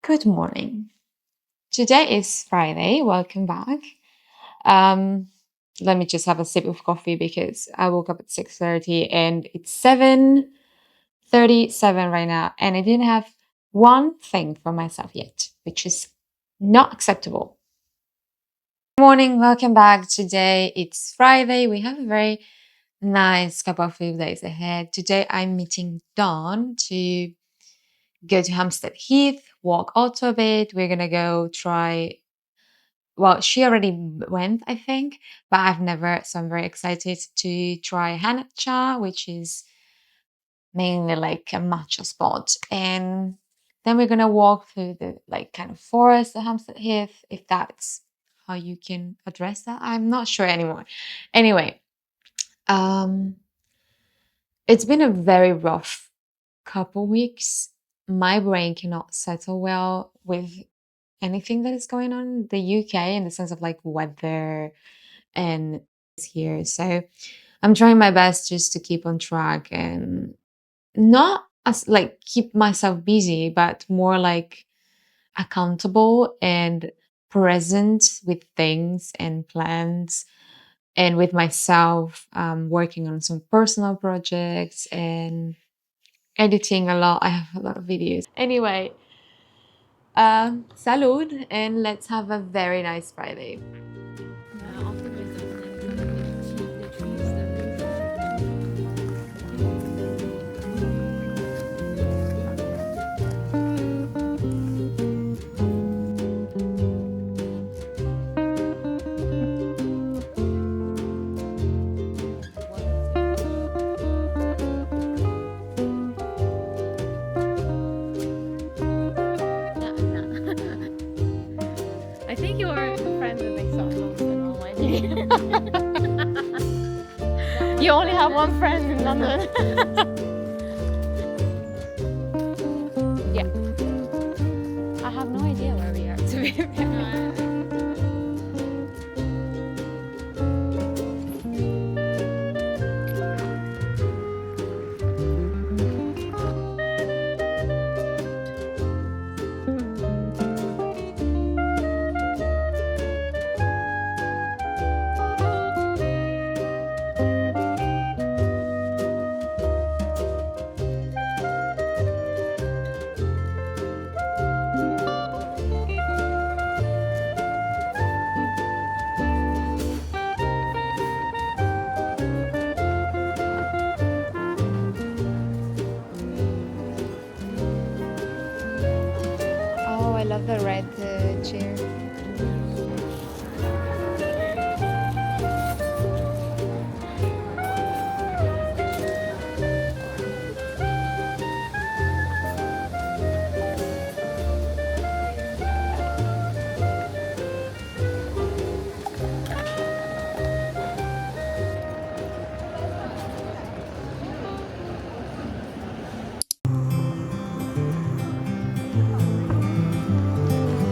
Good morning. Today is Friday. Welcome back. Um, Let me just have a sip of coffee because I woke up at 6:30 and it's 7:37 right now, and I didn't have one thing for myself yet, which is not acceptable. Good morning, welcome back. Today it's Friday. We have a very nice couple of days ahead. Today I'm meeting Dawn to go to Hampstead Heath, walk also a bit. We're gonna go try. Well, she already went, I think, but I've never, so I'm very excited to try Matcha, which is mainly like a matcha spot. And then we're gonna walk through the like kind of forest of Hampstead Heath, if that's how you can address that. I'm not sure anymore. Anyway, um, it's been a very rough couple weeks. My brain cannot settle well with anything that is going on in the UK in the sense of like weather and here. So I'm trying my best just to keep on track and not as like keep myself busy, but more like accountable and present with things and plans and with myself, working on some personal projects and editing a lot. I have a lot of videos. Anyway, salud, and let's have a very nice Friday. I think you're a friend that makes up nonsense already. You only have one friend in London. Yeah. I have no idea where we are, to be fair. Oh, I love the red chair.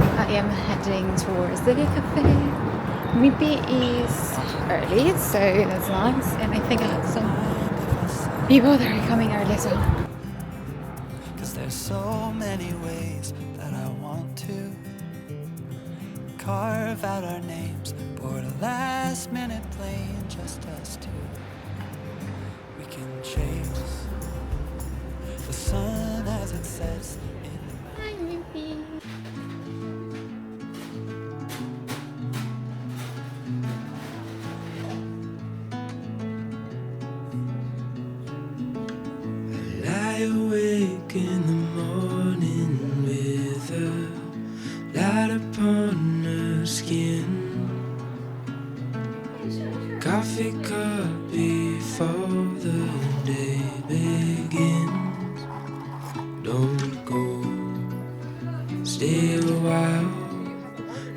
I am heading towards the cafe. Maybe it's early, so that's nice. And I think I have some people that are coming early as well. 'Cause there's so many ways that I want to carve out our names, board a last minute plane, just us two. We can chase the sun as it sets in the Hi, Wimpy. lie awake in the morning with a light upon her skin. Coffee cup before the day begins. Don't go, stay a while,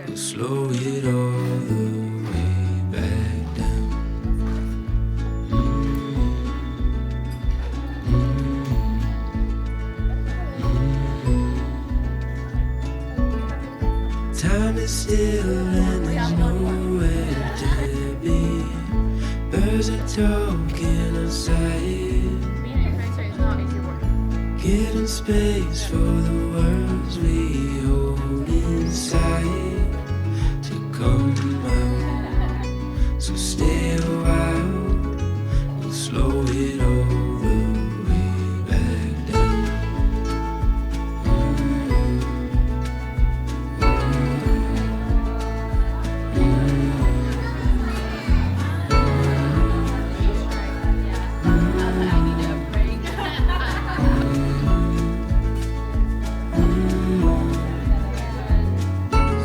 we'll slow it all the way back down. Time is still and there's nowhere to be. Birds are talking outside, getting space for the words we hold. inside to come out. So stay a while, we'll slow it all the way back down.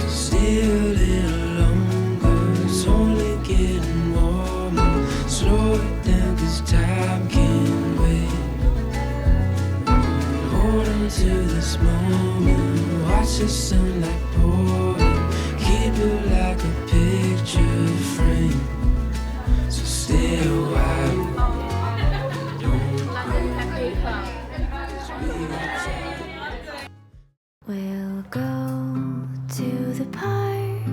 Stay a little longer, it's only getting warmer. Slow it down 'cause time can't wait. Hold on to this moment, watch the sunlight pouring. Keep it like a picture frame. So stay a while, don't go, 'cause we got time. We'll go to the park,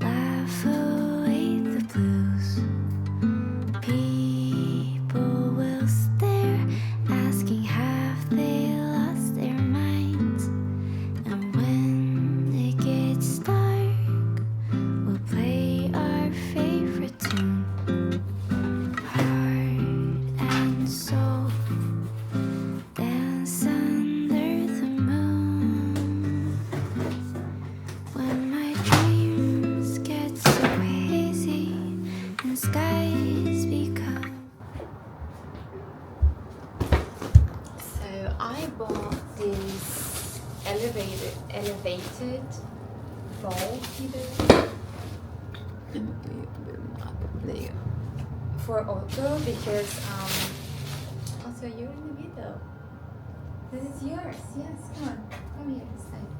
laugh away the blues. People will stare, asking have they lost their minds. And when it gets dark, we'll play our favorite tune. Heart and soul dance under the moon. When my dreams get so hazy and skies become. So I bought this elevated bulb here for Otto because also you're in the middle. This is yours. Yes, come here this side.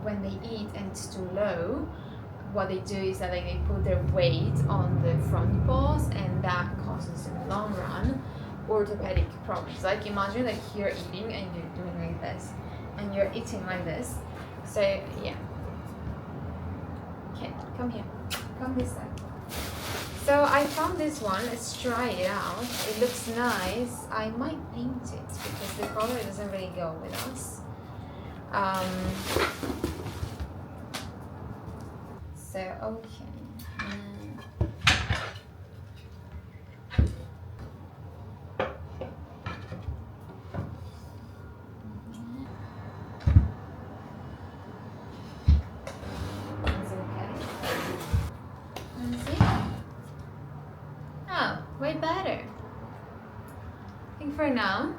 When they eat and it's too low, what they do is that they put their weight on the front paws, and that causes in the long run orthopedic problems. Like imagine like you're eating and you're doing like this, and you're eating like this. So yeah. Okay, come here. Come this side. So I found this one. Let's try it out. It looks nice. I might paint it because the color doesn't really go with us. So okay. Is it okay? See? Oh, way better. I think for now,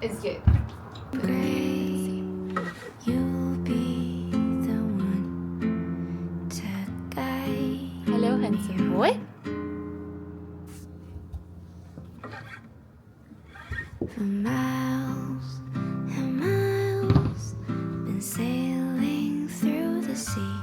it's good. Gray, you'll be the one to guide. Hello, handsome boy. For miles and miles, been sailing through the sea.